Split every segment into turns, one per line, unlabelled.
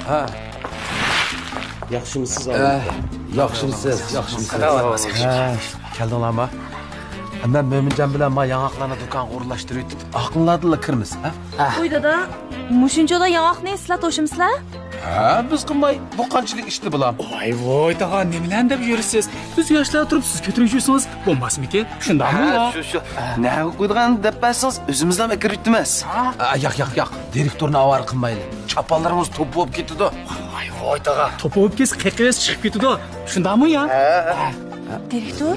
Ha.
Yaxshimisiz opa?
Yaxshimisiz. Keldinglarmi? Men Mo'minjon bilan ma yong'oqlarni do'kon qurlashtirib, aqlladinglar kirmiz, ha?
Qo'y dada, mushunchada yong'oqni eslatishimizlar?
Ha, biz qilmay bu qanchalik ishni bilam.
Voy tog'a, nimalarni deb yuribsiz? Siz yoshlar turibsiz, ko'tarishsiz, bo'lmasmikin? Shundaqmi?
Shu. Nima qo'ydigan deb bilsangiz, o'zimizdan kiritdimiz.
Yo'q. Direktorni avar qilmaylik. Chapallarimiz to'p bo'lib ketdi.
Voy tog'a, to'p bo'lib kes, qiqis chiqib ketdi. Shundaqmi ya?
Direktor,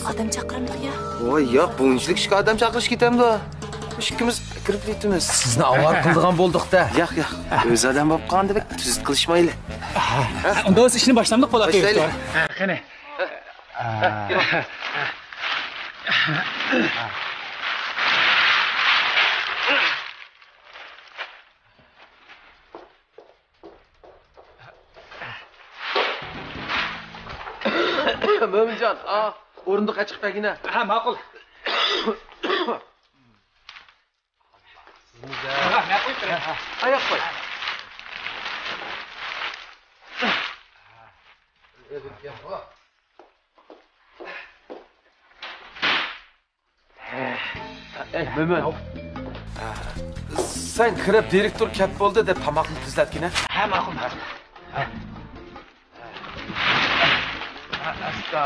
odam chaqirimdiq ya.
Voy, yo'q, bunchalik ishga odam chaqirish ketamdi. Ikkimiz kirib ketamiz.
Sizni avar qildigan bo'ldik-da.
Yo'q. O'z odam bo'lib qoldi deb tuzit qilishmayli.
Unda o'z ishini boshlamdik bo'lar direktor. Qani.
Mo'minjon, o'rindiq ochiq pagina.
Ha, ma'qul.
Oyoq qo'y. Mo'min. Sen kirib direktor kat bo'ldi deb tomoqni tizlatgin,
Ha, ma'qul.
Asta.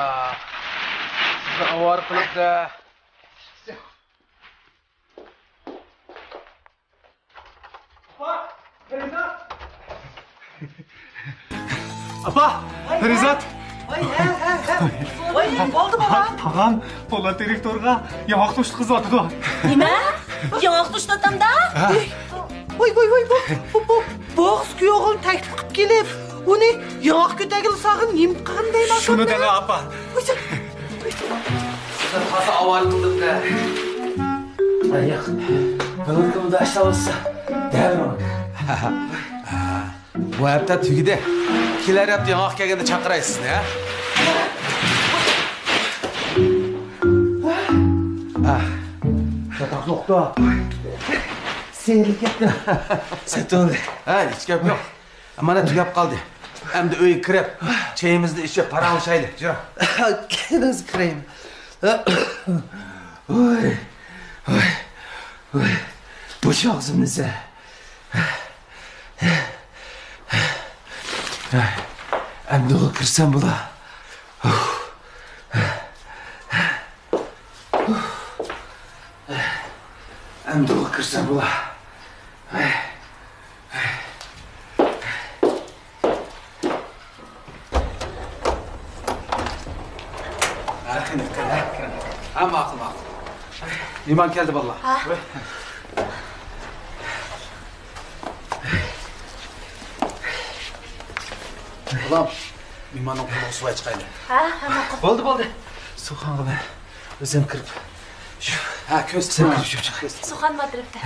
Sizni avar qilibdi.
Apa, Ferizat.
Voy, bo'ldi bola.
Tog'am, Po'lat direktorga yong'oq to'shqizotdi.
Nima? Yong'oq to'shtatamda?
Voy, bo'g'iz kuyog'ini taklif qilib kelib, uni yong'oq ko'tagil sog'in yem qanday ma'qul?
Shuni dala apa.
Sizni hozir avar qilibdi. Yo'q. Bugunga ishlayapsiz. Davron. Bu hafta tugidi. Kelar hafta yong'oq kelganda chaqiraysiz sizni, ha? Yo'qda.
Senlik ketdi.
Setonli. Hech gap yo'q. Mana tugab qoldi. Endi uyga kirib, chayimizni ichib paralashaylik. Jura.
Keliniz kirayim. Bo'sh og'zimizni.
Endi uyga kirsam bo'lar. Endi uyga kirsam bo'lar. Ma'qul. Liman keldi vallahi. Olam, limonning qo'liga suv chiqayli.
Ha, ma'qul.
Bo'ldi. Suxan qilib. O'zim kirib. Ha, ko'z sen kirib chiq.
Suxan matrifda.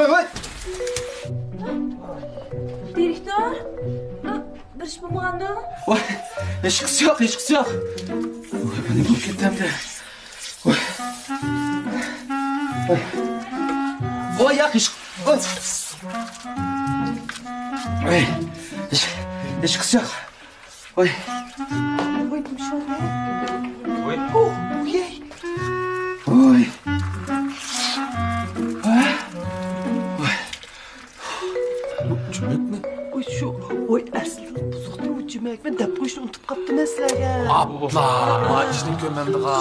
Voy.
Direktor, bir ish bo'lmaganda?
Voy, hech qisi yo'q. Voy, buni bo'lib ketdimda. Voy, yo'q ish. Voy. Hech qisi yo'q. Voy.
Voy, tumshog'i.
Voy.
Voy.
Cümlekmi?
Voy, aslida buzuqni u jumakmi deb qo'yishni unutib qopdim sizlarga.
Abla, ma ishni ko'rmamdiga.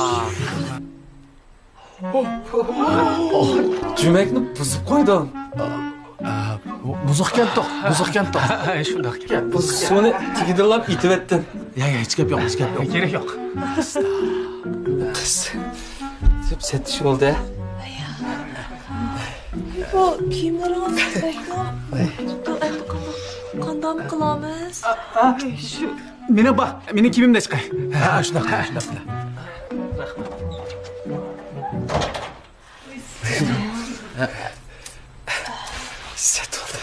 Cümlekni buzib qo'yding.
buzuqkan to'q. Shundoq.
Seni tigidillab itib ettin.
Ya hech gap yo'q, hech gap yo'q.
Kerak yo'q.
Qiz. Deb setish bo'ldi.
Bu kiyimlarimiz Bektor. Qanday qilamiz?
Meni kiyimimda chiqay.
Ha, shunaqa.
Set oldu.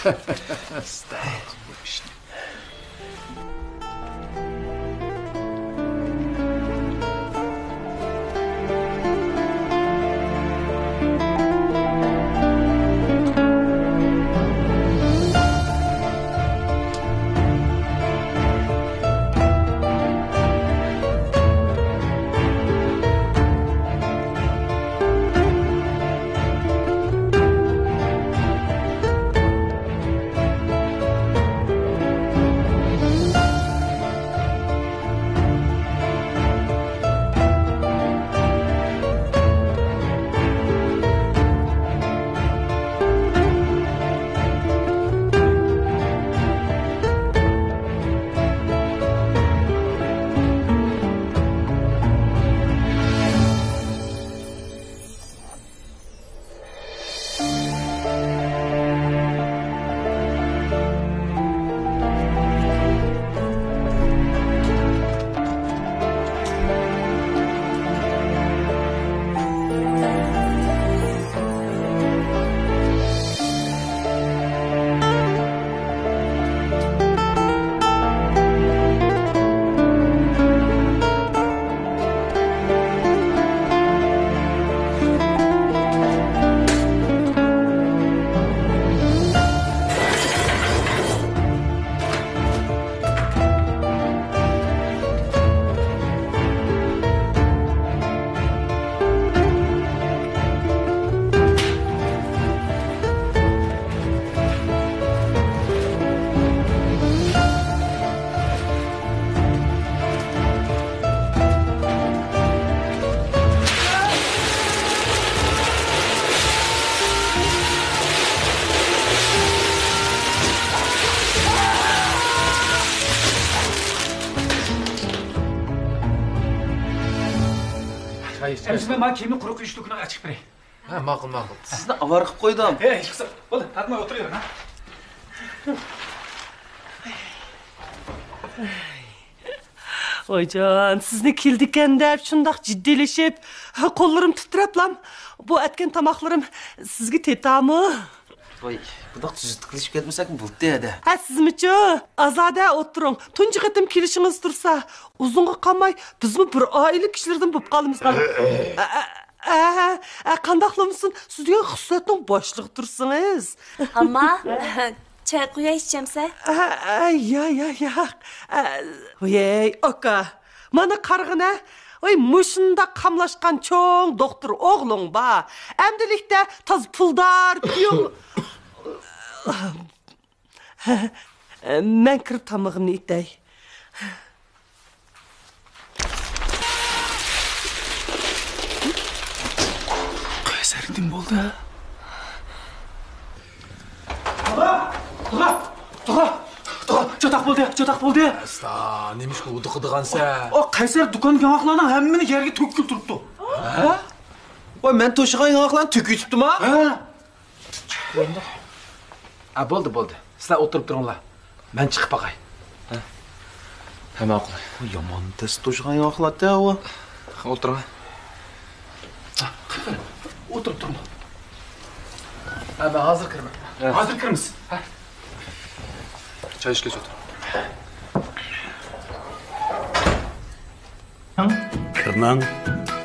Ben bana kiyimni quruq uyushlikni ochib beray.
Ha, ma'qul. Sizni avar qilib qo'ydim.
Chiqsa, bo'ldi, tatmay o'tiravering, ha.
Oycan, sizni keldikken deb şundaq ciddileşip, kollarım titrep lan. Bu etken tamaklarım sizge tetamı.
Voy, budoq tuzitib qilishib ketmasak bo'ldi edi.
Ha sizmichi? Azada o'tiring. Tunji qatim kelishimiz tursa, uzunga qolmay bizmi bir oila kishilardan bo'lib qolamiz. Qandaqlamsin? Siz degan xuslatning boshliq tursingiz.
Amma çay quya içeceğimse?
Ya. Voy, oka. Mana qarg'ina. Oy, mushunda qamlashgan cho'ng doktor o'g'ling ba. Amdilikda toz puldar, piyon. Men kirib tamog'imni itay.
Qaysardim bo'ldi. Çatak bo'ldi.
Sta, nemish bu udiqidigansa?
O Qaysar do'kon yong'oqlarning hammani yerga to'kib turibdi.
Ha? Voy, men to'shigan yong'oqlarni to'kib yutibdim-a?
Ha, bo'ldi. Sizlar o'tirib turinglar. Men chiqib baqay.
Ha, ma'qul.
Yomon tez to'shigan yong'oqlar-da u.
O'tiring.
O'tirib turma.
Ha, men hozir kiraman.
Hozir kiramiz.
Choy ishga o'tir.
Kırnan,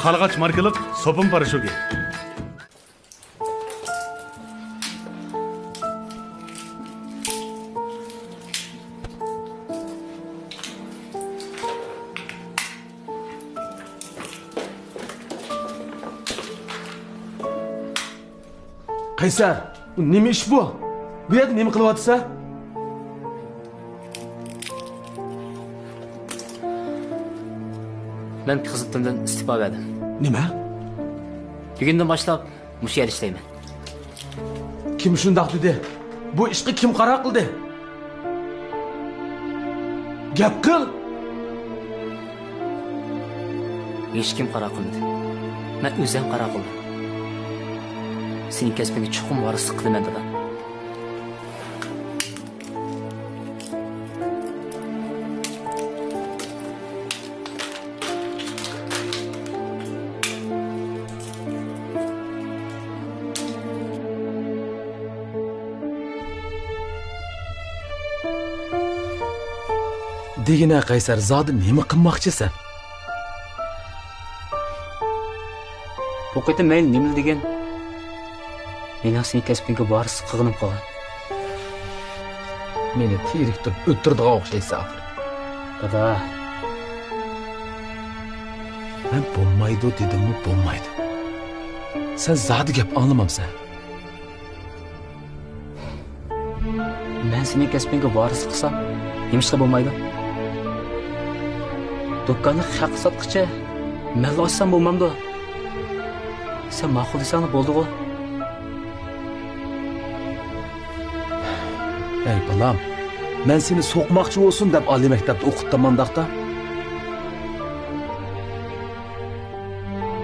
Kalgaç markalık sopun paraşoki.
Qaysar, nima ish bu? Bu yerda nima qilyapsiz?
Ben xizmatimdan istifa verdim.
Nima?
Bugundan boshlab mush yerda ishlayman.
Kim shundoq dedi? Bu ishga kim qaro qildi? Gap qil.
Hech kim qara qilmadi. Men o'zim qara qildim. Sening kasbingga chuqur varislik qilaman dadam.
Degina Qaysar zodi nima qilmoqchisan?
Bu qitim men nima degan? Men sening kasbingga varislik qilib qolgan.
Meni tirik turib o'tirdiga o'xshaysan axir.
Dada,
Men bo'lmaydi dedim-mi, bo'lmaydi. Sen zodi gap anglamamsan.
men sening kasbingga varislik qilsam, nima ishqa bo'lmaydi? Do'konni haq sotqicha mal ochsam bo'lmamdi. Sen ma'qul desang bo'ldi-ku.
Ey balam, men seni so'qmoqchi bo'lsin deb oliy maktabda o'qitdimandaqda.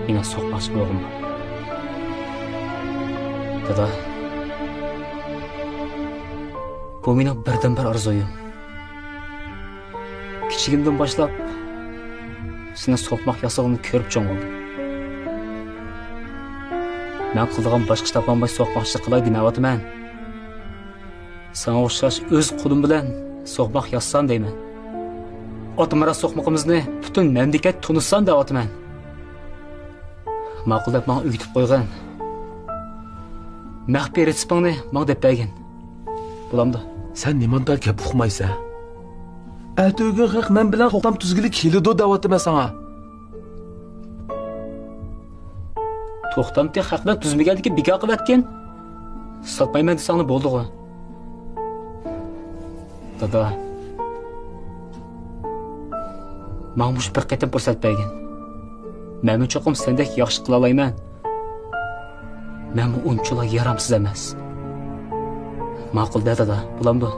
Meni so'qmoqchi bo'ldim. Dada, bu mening birdan-bir orzuyim. Kichigimdan boshlab seni so'qmoq yasog'ini ko'rib cho'ng bo'ldim. Men qildigan boshqa ish topolmay so'qmoqchilik qilay demayapman. Sana o'xshash o'z qo'lim bilan so'qmoq yassam deyman. Otmara so'qmoqimizni butun mamlakat tunishsan deyapman. Ma'qul deb menga o'yitib qo'ygan. Maxfiy retseptni menga deb bergan. Bo'lamdi.
Sen nimanda gap uqmaysan? Ato'g'in haq men bilan to'xtam tuzgilik keladi deyapman sana.
To'xtamda haqlar tuzmaganligi bekor qilayotgan. Sotmayman desangni bo'ldi-ku. Dada, men mush bir qatam fursat bergan. Men cho'qim sendek yaxshi qila olmayman. Men unchalar yaramsiz emas. Ma'qul dada, bo'lamdi.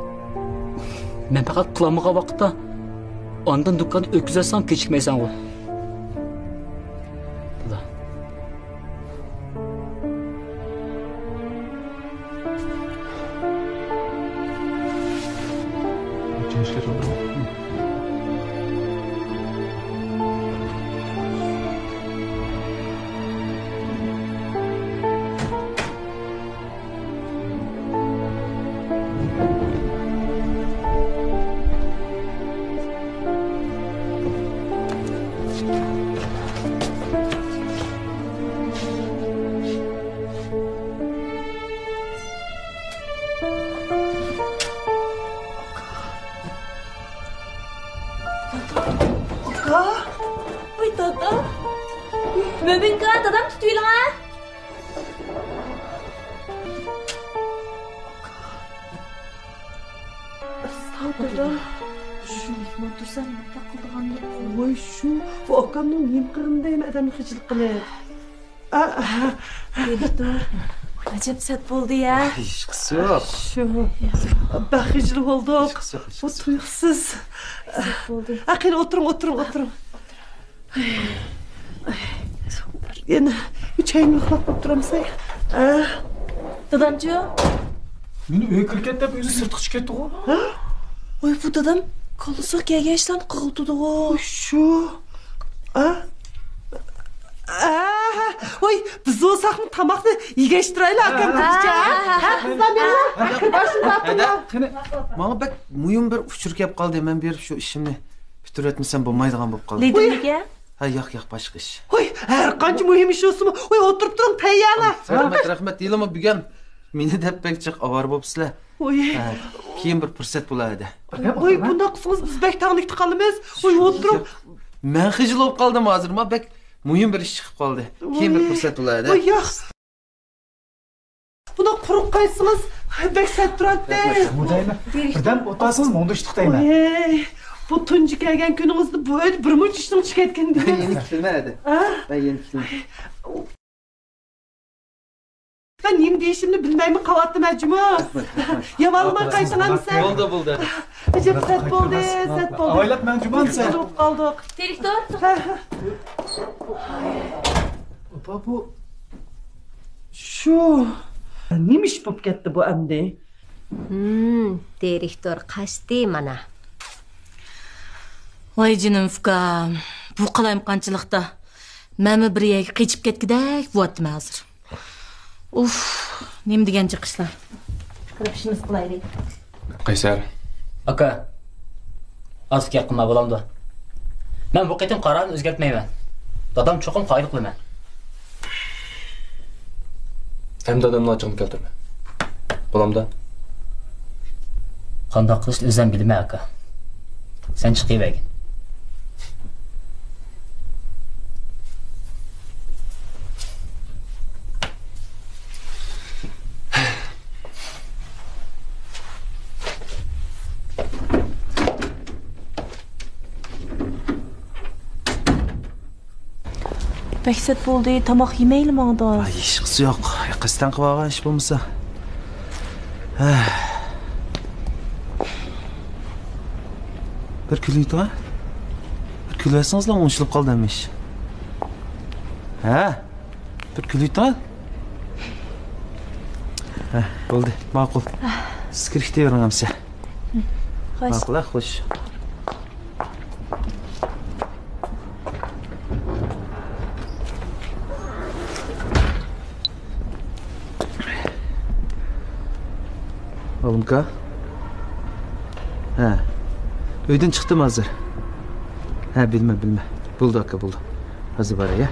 Men faqat qilamagan vaqtda ondan do'konni o'tkazsam kechikmaysan-ku. Dada.
Oy dada. Mo'minka dadam tutuylar. Dada. Şu motorsan nima qilganini
Voy shu, bu akamning nima qilgandaymi odamni hijlik qilib.
Direktor. Ajab sat bo'ldi ya.
Hech qisi yo'q.
Shu. Baxijil bo'ldik. Bu tuyuqsiz.
Bo'ldi.
Aqil o'tiring. Yana chayni uxlab o'tiramiz.
Dadamchi,
Meni uyga kirib deb o'zi sirtqa chiqib ketdi-ku.
oy bu dadam qolsoq kelgandan qildi-ku.
Shu. Oy, biz olsaqmi tamoqni yegashtiraylik akam qizcha. Qizlar meni boshimda.
Menga bak muhim bir uchur kelib qoldi. Men berib shu ishimni bitirib o'tmasam bo'lmaydigan bo'lib qoldi.
Lidimiga?
Ha, yo'q, boshqa ish.
Oy, har qancha muhim ish bo'lsin-mi? Oy, o'tirib turing, tayyorla.
Rahmat, deyilmi bugun meni deb bekchiq avar bo'libsizlar.
Oy.
Keyin bir fursat bo'ladi.
Oy, bunda qilsangiz biz bek tag'nikda qolamiz. Oy, o'tirib.
Men xijil bo'lib qoldim hozir. Men bek muhim bir ish chiqib qoldi. Keyin bir fursat bo'ladi.
Oy, yaxshi. Bunda quruq qaysiz? Bek sat turadi.
Buradaymi? Birdan o'tasiniz, munda ishtiq deyman.
Oy, bu tunji kelgan kuningizni bu bir muncha ishning chiqayotgan
Ben
deyman.
yeni kitilmedi. Ben yeni kitilmedim.
Ben neyim deyişimni bilmeymi kavattım acıma. Yamanma kaytanan sen.
Buldu.
Acaba set oldu.
Avaylat ben cuman sen.
Kaldık.
Direktor.
Opa bu
Şu. Neymiş bu gitti bu emdi?
Direktor kaçtı mana.
Vay canım fuka. Bu kalayım kançılıkta. Memi bir yere geçip ketgidek bu attım hazır. Uf, neyim degen çıkışlar. Kırıp işimiz kılaydı.
Qaysar.
Aka. Az fikir qilma bo'lamdi. Men bu qitim qarorni o'zgartmayman. Dadam cho'qim qoyiliqliman.
Hem dadamni ochig'ini keltirma. Bo'lamda.
Qanday qilishni o'zim bilmayman aka. Sen chiqavergin.
Bekset buldu, tamak yemeyelim ağda.
ay ishqisi yo'q. Qasdan qilib olgan ish bo'lmasa. Bir kulaydi ha? Bir kulaysangizlar o'nchilib qoldim ish. Ha? Bir kulaydi ha? Ha, bo'ldi. Ma'qul. Siz kiriktivering hamsa. Ma'qul, xo'sh. Oğlumka. Ha. Uydan çıktım hazır. Ha bilme. Buldu aka buldu. Hazır var ya.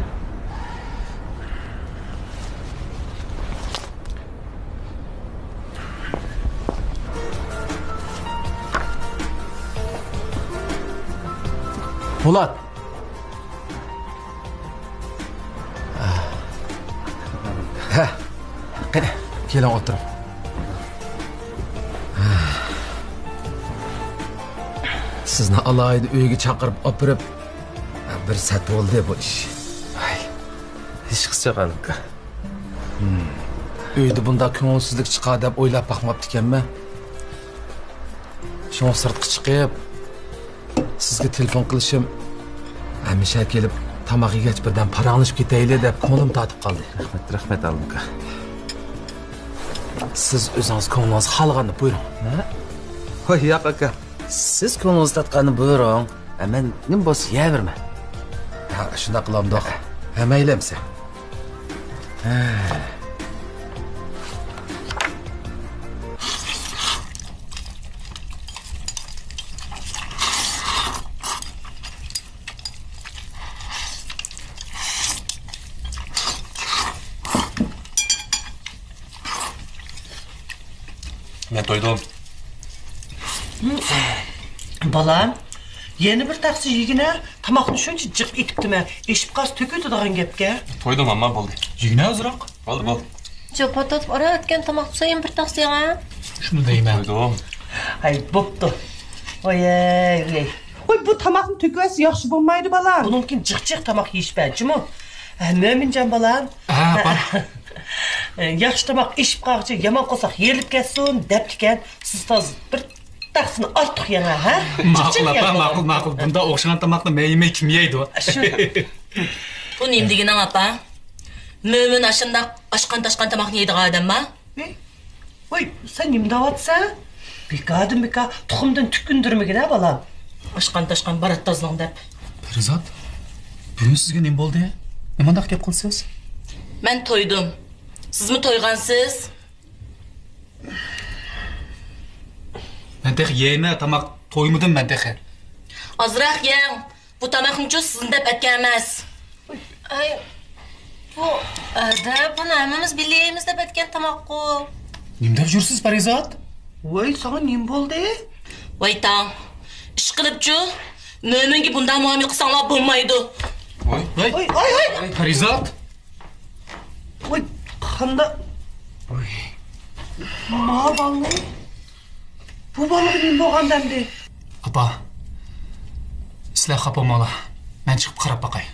Polat. Kelin oturun. Sizni alayda uyga chaqirib opirib bir sat bo'ldi bu ish. Hech qilsa qanqa. Uyda bunda ko'ngilsizlik chiqadi deb o'ylab baxmabdi ekanman. Shunga sirtqa chiqib sizga telefon qilishim hamisha kelib tamoq yegach birdan paranglashib ketayli deb ko'nglim tatib qoldi. Rahmat Almaka. Siz o'zingiz ko'nglingiz xalqani buyuring. Voy yo'q aka. Siz ko'nglingiz tatganini buyuring. Men nim bo'lsa yeyaverman. Ha, shunda qilamdoq. Ha, maylamsa.
Men to'ydim.
Balam, yeni bir taksi yigine tamakni shuncha jiq etibdimi? Eshib qas to'kutadigan gapga.
To'ydim amma bo'ldi.
Jigna ozroq.
Bo'ldi.
Jo'potot ora o'tgan tamoq so'yim bir taqsiga.
Shuni deyman.
To'ydim.
Ay, bo'pti. Oy. Oy, bu tamakni to'kvasi yaxshi bo'lmaydi balam. Buningkin jiq tamak yeyishpaychimi? Mo'minjon balam.
Ha, bor.
Yaxshi tamak ishib qaqchi, yomon qolsa yerilib ketsin deb ekan. Siz hozir bir taksini ortiq yana, ha?
Ma'qul. Bunda o'xshagan tamoqni men kim yeydi?
Shu.
Bu neyim degen apa? Mömin aşında aşkan taşkan tamak yeydiği adam mı?
Oy, sen nima deyapsan? Beka, tuxumdan tükündürmegin ha balam.
Aşkan taşkan barat tazlan dep.
Perizat. Bugün sizga nima bo'ldi? Nimandaq gap qilsiz?
Ben toydum. Siz mi toygansız?
Men tex yeyme tamoq to'ymadim men tex.
Azraq yeng. Bu tamakın çoğu sizin dep etkenmez. Ay, bu bunu hemimiz bileyimiz dep etken tamak o.
Nima deb jursiz Perizat?
Oy, sana nima bo'ldi?
Vay tan. İş kılıpçu. Mömin ki bundan muamele kısanlar bulmaydı.
Oy.
Perizat.
Oy, qanda. Oy. Ma balı. Bu balık nima bo'lgandamdi?
Apa. Sizlar xafa bo'lmanglar. Men chiqib qarab boqay.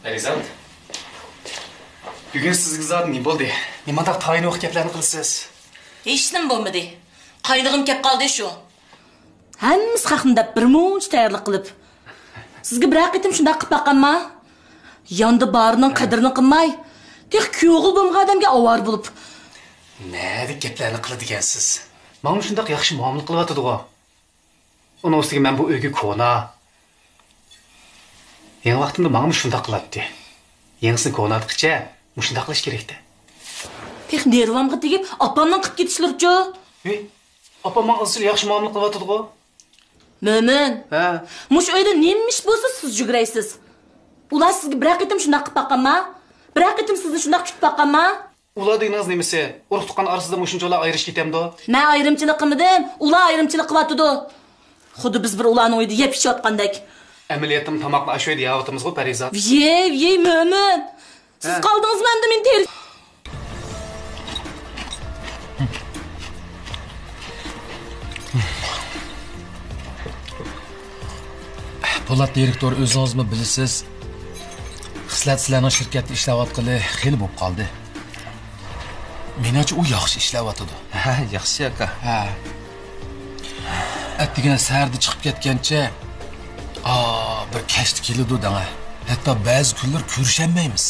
Parizat.
Bugun sizga zot nima bo'ldi? Nimada tayin vaqt gaplarni qilsiz?
Hech nima bo'lmadi. Qaynig'im kelib qoldi shu. Hammasi haqida bir muncha tayyorlik qilib. Sizga bir qitim shunday qilib baqanma. Yonda barining qadrini qilmay, tek kuyog'il bo'lmagan odamga ovar bo'lib.
Nima gaplarni qiladigansiz? Mana shunday yaxshi muomala qilyotdi-ku. Uning ustiga men bu uyga kona. Yangi vaqtimda mana shunday qiladi. Yangisini konatqicha, shunday qilish kerakda.
Tek nervamga tegib, opamning qilib ketishlarchi.
Opam menga yaxshi muomala qilyotdi-ku.
Mo'min.
Ha.
Mush uyda nemish bo'lsa siz jugraysiz. Ular sizga bir qitim shunday qilib baqanma. Bir qitim sizni shunday kutib baqanma.
Ular deganiz nimasi? Urug' tuqqan orasida shunchalar ayrish ketamdi.
Men ayrimchilik qilmadim, ular ayrimchilik qilyotdi. Xuddi biz bir ularning uyida yeb ichayotgandek.
Amaliyatim tamoqni ashu yerda yeyapmiz-ku, Parizat.
Yey, Mo'min. Siz qoldingizmi endi men ter.
Po'lat direktor o'zingizmi bilasiz? Xislat sizlarning shirkatda ishlayotgani xil bo'lib qoldi. Menimcha u yaxshi ishlayotdi.
Ha, yaxshi aka.
Ha. Atdigina sarda chiqib ketgancha, bir kashti keladi danga. Hatto ba'zi kunlar ko'rishamaymiz.